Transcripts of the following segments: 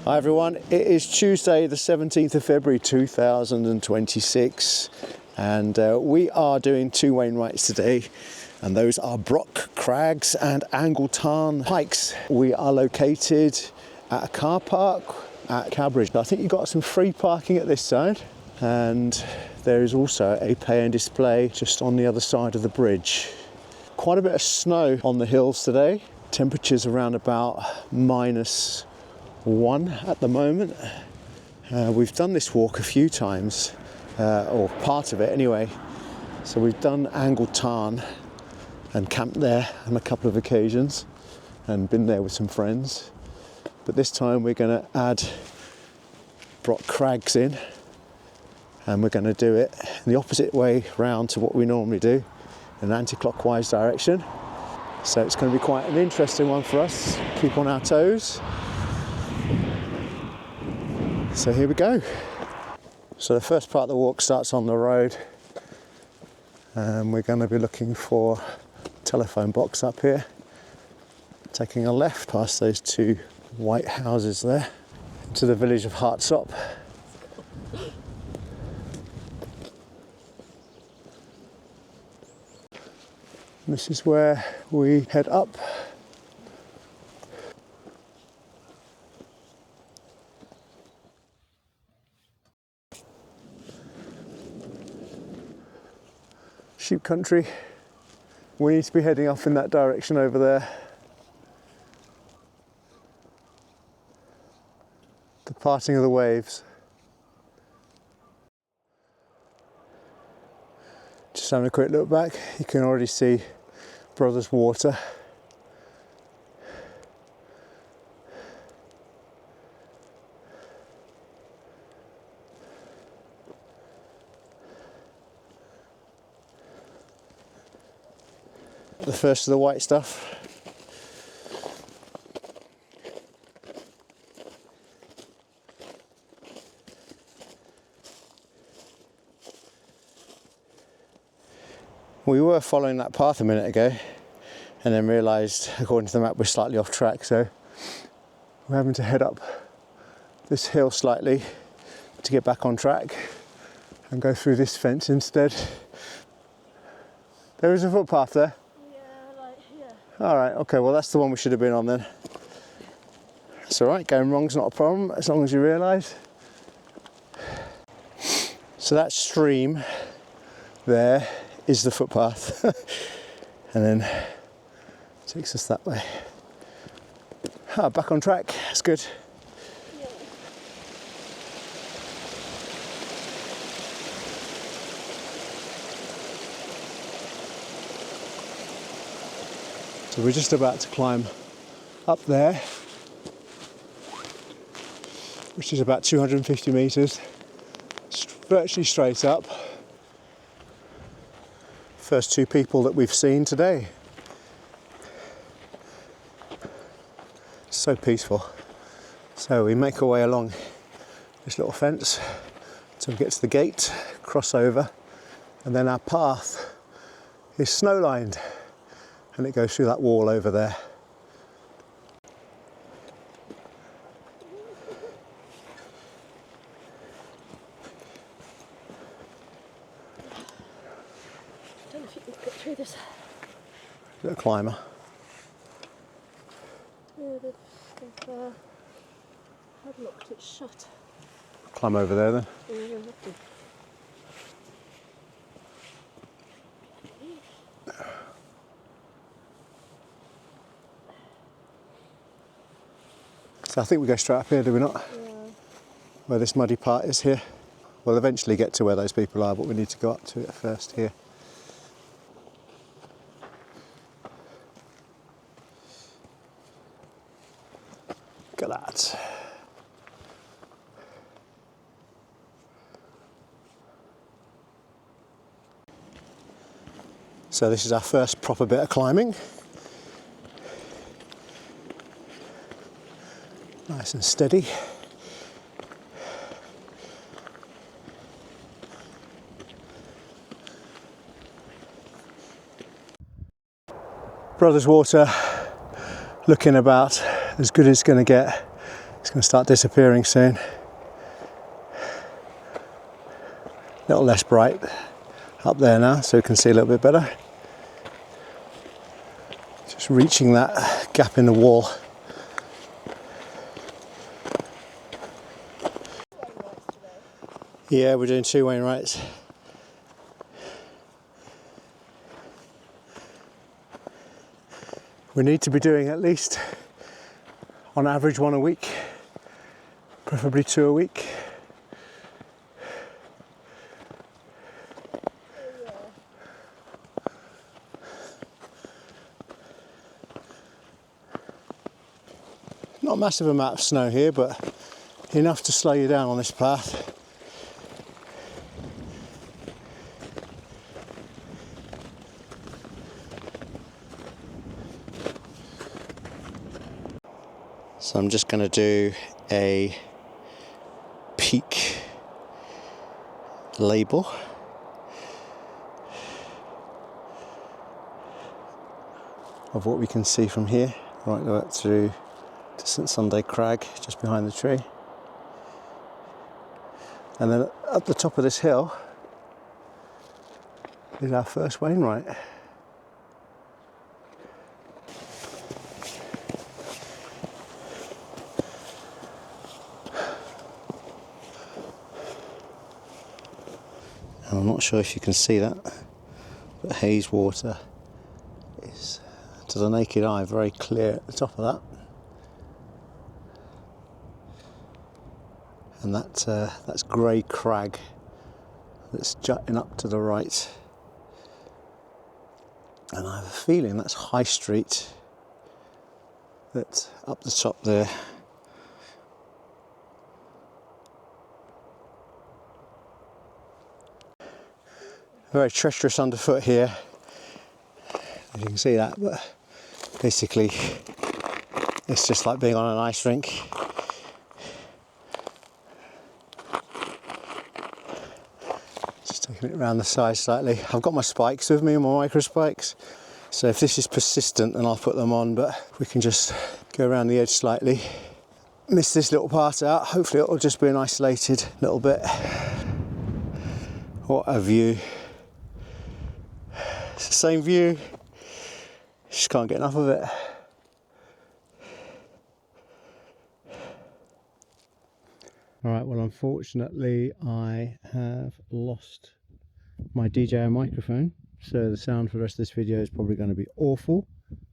Hi everyone, it is Tuesday the 17th of February 2026 and we are doing two Wainwrights today, and those are Brock Crags and Angletarn Pikes. We are located at a car park at Cabridge. I think you've got some free parking at this side, and there is also a pay and display just on the other side of the bridge. Quite a bit of snow on the hills today. Temperatures around about -1 at the moment. We've done this walk a few times, or part of it anyway. So we've done Angle Tarn and camped there on a couple of occasions and been there with some friends. But this time we're going to add Brock Crags in, and we're going to do it in the opposite way round to what we normally do, in an anti-clockwise direction. So it's going to be quite an interesting one for us. Keep on our toes. So here we go. So the first part of the walk starts on the road, and we're going to be looking for a telephone box up here, taking a left past those two white houses there to the village of Hartsop. This is where we head up. Sheep country. We need to be heading off in that direction over there. The parting of the waves. Just having a quick look back, you can already see Brothers Water. The first of the white stuff. We were following that path a minute ago and then realised, according to the map, we're slightly off track, so we're having to head up this hill slightly to get back on track and go through this fence instead. There is a footpath there. Alright, okay, well that's the one we should have been on then. It's alright, going wrong's not a problem as long as you realise. So that stream there is the footpath and then takes us that way. Back on track, that's good. So we're just about to climb up there, which is about 250 metres, virtually straight up. First two people that we've seen today. So peaceful. So we make our way along this little fence until we get to the gate, cross over, and then our path is snow lined. And it goes through that wall over there. I don't know if you can get through this. Little climber. Yeah, they've padlocked it shut. Climb over there then. Yeah, they'll have to. So I think we go straight up here, do we not? Yeah. Where this muddy part is here. We'll eventually get to where those people are, but we need to go up to it first here. Look at that. So this is our first proper bit of climbing. Nice and steady. Brothers Water looking about as good as it's going to get. It's going to start disappearing soon. A little less bright up there now, so we can see a little bit better. Just reaching that gap in the wall. Yeah, we're doing 2 Wainwrights. We need to be doing at least, on average, 1 a week, preferably 2 a week. Not a massive amount of snow here, but enough to slow you down on this path. So I'm just going to do a peak label. Of what we can see from here, right the way up through to St Sunday Crag, just behind the tree. And then up the top of this hill is our first Wainwright. And I'm not sure if you can see that, but haze water is, to the naked eye, very clear at the top of that. And that's grey crag that's jutting up to the right. And I have a feeling that's High Street that's up the top there. Very treacherous underfoot here, if you can see that, but basically it's just like being on an ice rink. Just taking it around the side slightly. I've got my spikes with me, my micro spikes, so if this is persistent then I'll put them on, but we can just go around the edge slightly. Miss this little part out, hopefully it'll just be an isolated little bit. What a view. It's the same view, just can't get enough of it. Alright, well unfortunately I have lost my DJI microphone, so the sound for the rest of this video is probably going to be awful,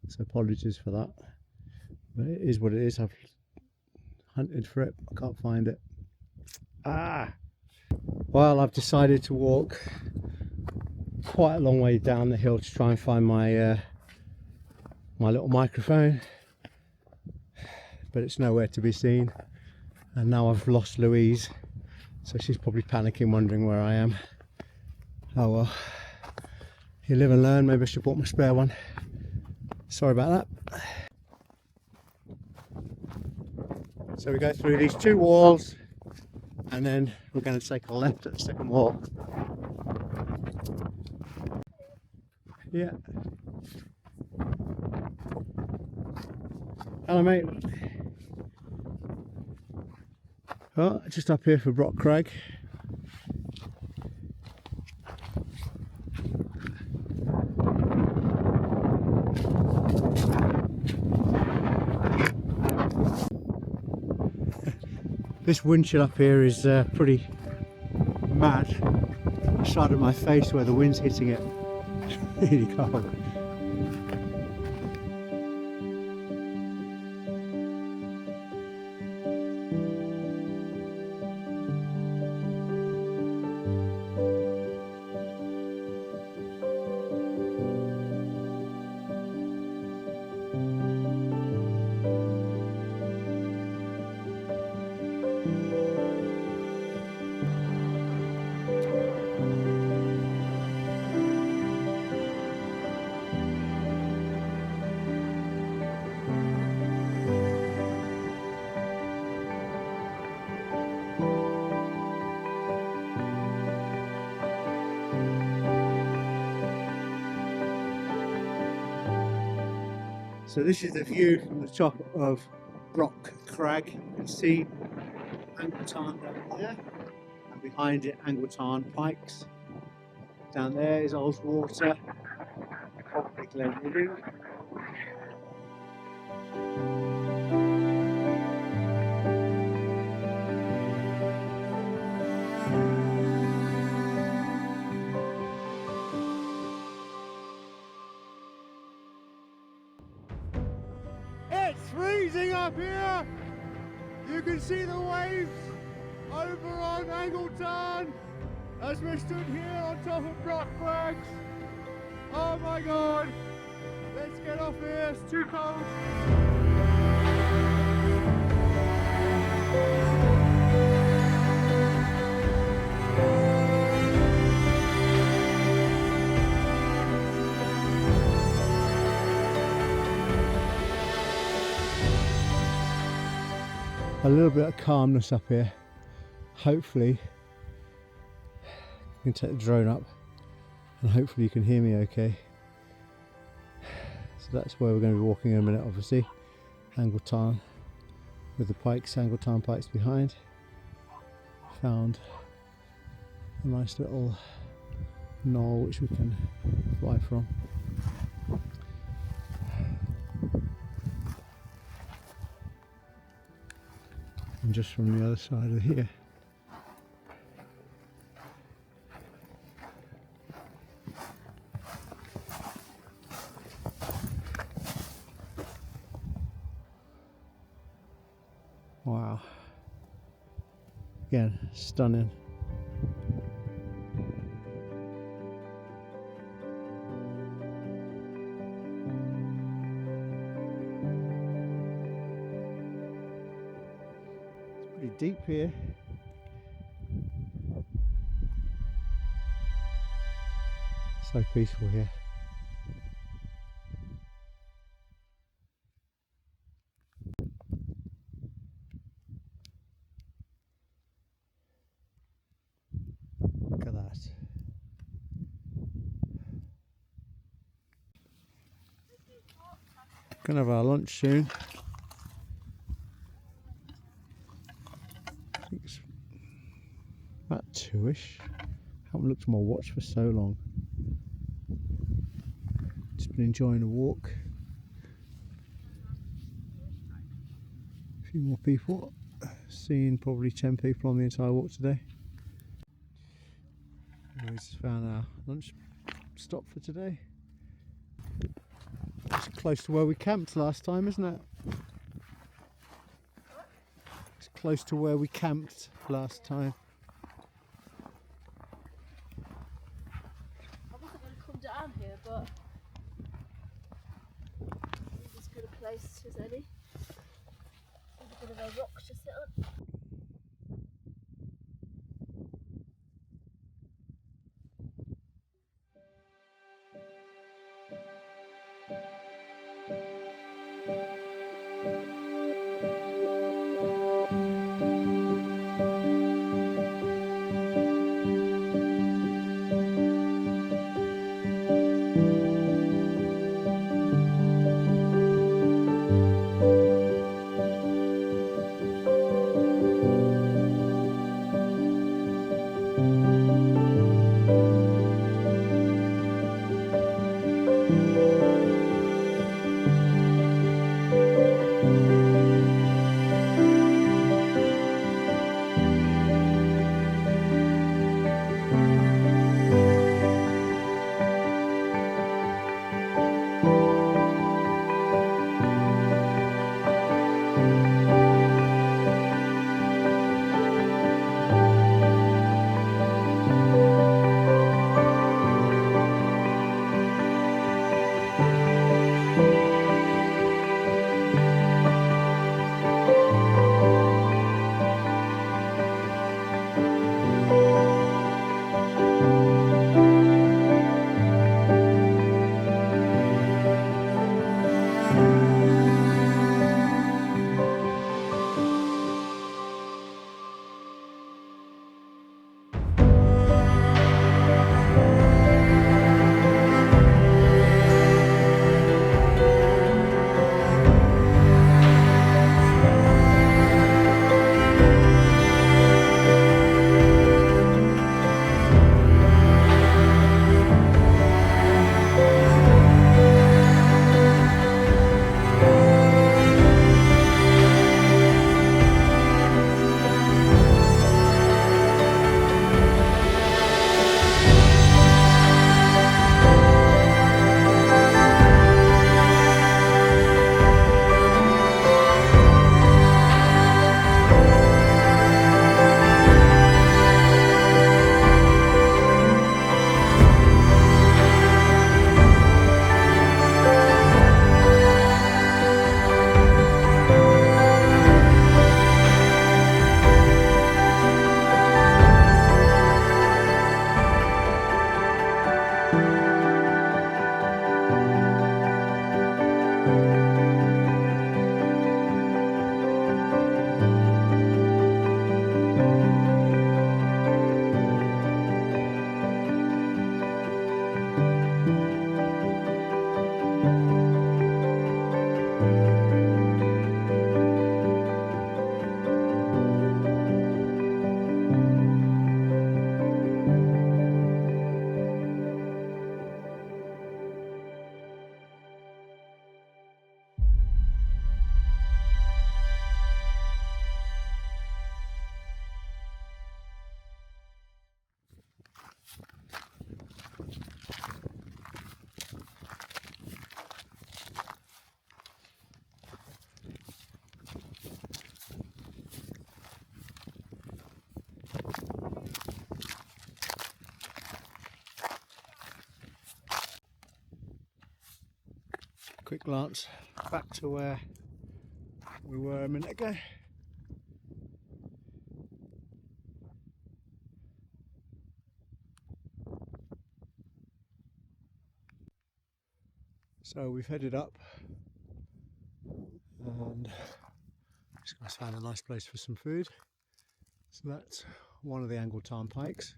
so apologies for that. But it is what it is, I've hunted for it, I can't find it. Well, I've decided to walk quite a long way down the hill to try and find my my little microphone, but it's nowhere to be seen, and now I've lost Louise, so she's probably panicking, wondering where I am. Oh well, you live and learn. Maybe I should have bought my spare one. Sorry about that. So we go through these 2 walls and then we're going to take a left at the second wall. Yeah. Hello mate. Oh, just up here for Brock Crag. This wind chill up here is pretty mad. The side of my face where the wind's hitting it. It's really cold. So this is the view from the top of Brock Crag. You can see Angle Tarn down there, and behind it Angletarn Pikes. Down there is Oswater, probably Glen. It's freezing up here! You can see the waves over on Angle Tarn as we're stood here on top of Brock Crags. Oh my god! Let's get off here, it's too cold! A little bit of calmness up here. Hopefully you can take the drone up and hopefully you can hear me okay. So that's where we're going to be walking in a minute, obviously. Angle Tarn with the pikes, Angletarn Pikes behind. Found a nice little knoll which we can fly from. And just from the other side of here. Wow. Again, stunning. It's pretty deep here. So peaceful here. Look at that. Gonna have our lunch soon. I think it's about 2ish. Haven't looked at my watch for so long. Just been enjoying a walk. A few more people. Seen probably 10 people on the entire walk today. We just found our lunch stop for today. It's close to where we camped last time, isn't it? It's close to where we camped last time. I wasn't going to come down here, but it's as good a place as any. There's a bit of a rock to sit on. Quick glance back to where we were a minute ago. So we've headed up and just going to find a nice place for some food. So that's one of the Angletarn Pikes,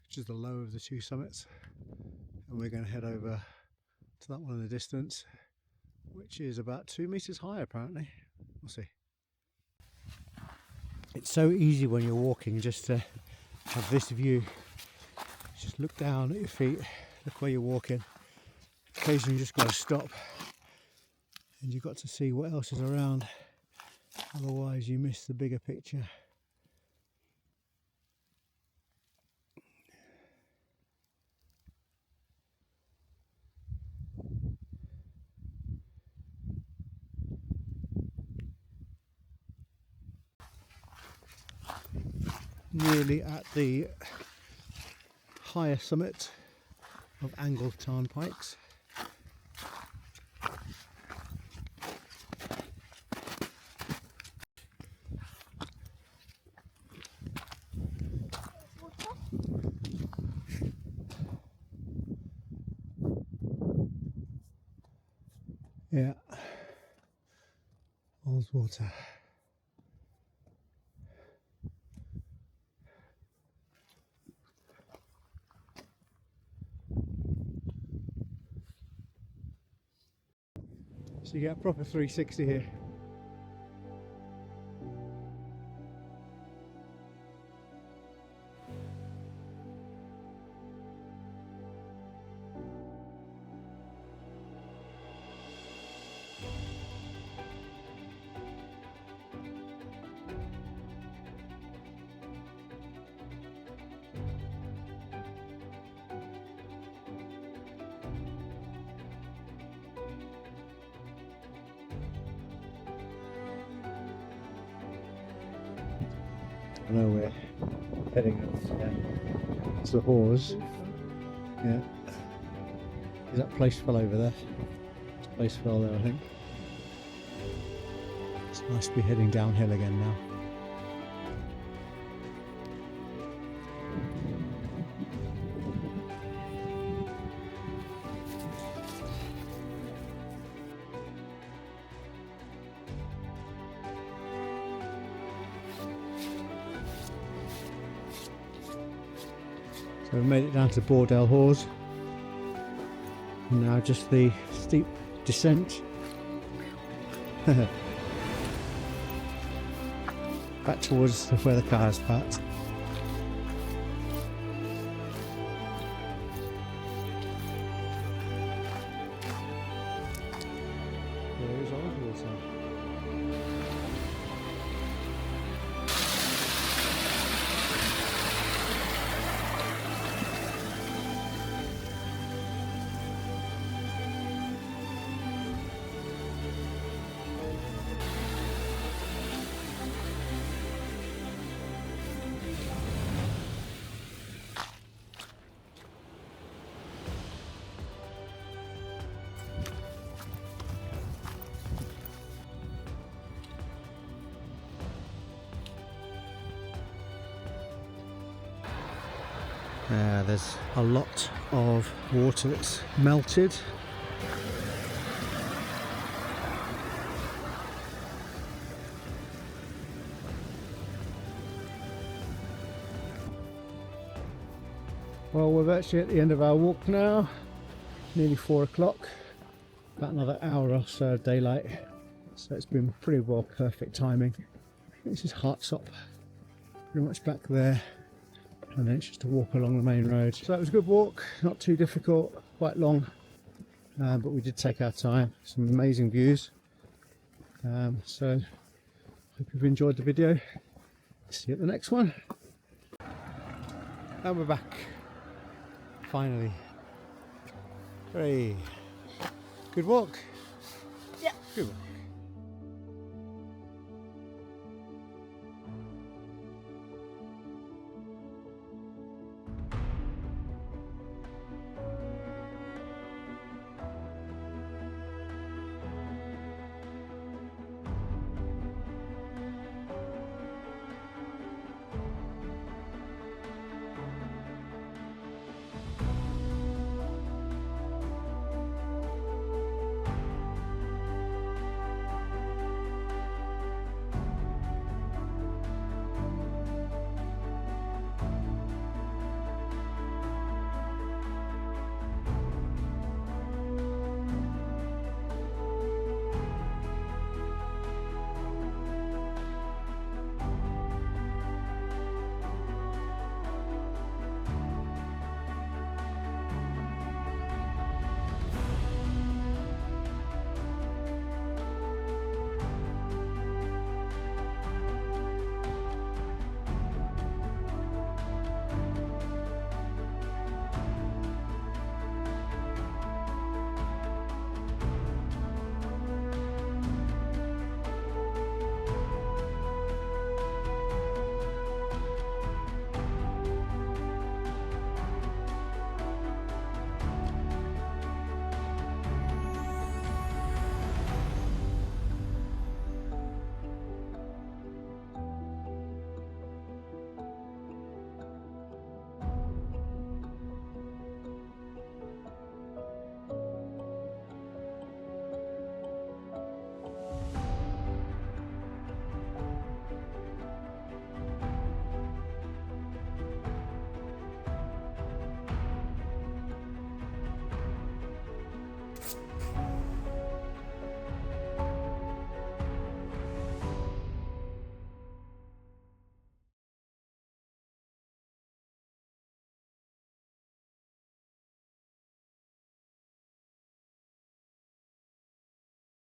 which is the lower of the two summits, and we're going to head over to that one in the distance, which is about 2 meters high apparently. We'll see. It's so easy when you're walking just to have this view. Just look down at your feet, look where you're walking. Occasionally you just got to stop and you've got to see what else is around, otherwise you miss the bigger picture. Nearly at the higher summit of Angletarn Pikes. Yeah, all's water. So you get a proper 360 here. I know we're heading to the Hawes. Yeah. Is that place fell over there? This place fell there, I think. It's nice to be heading downhill again now. So we've made it down to Bordell Hawes, and now just the steep descent back towards where the car is parked. There is Oswald's. There's a lot of water that's melted. Well, we're virtually at the end of our walk now, nearly 4 o'clock, about another hour or so of daylight, so it's been pretty well perfect timing. This is Hartsop, pretty much back there. And then it's just a walk along the main road. So that was a good walk, not too difficult, quite long, but we did take our time. Some amazing views. So hope you've enjoyed the video. See you at the next one. And we're back, finally. Very good walk. Yeah. Good walk.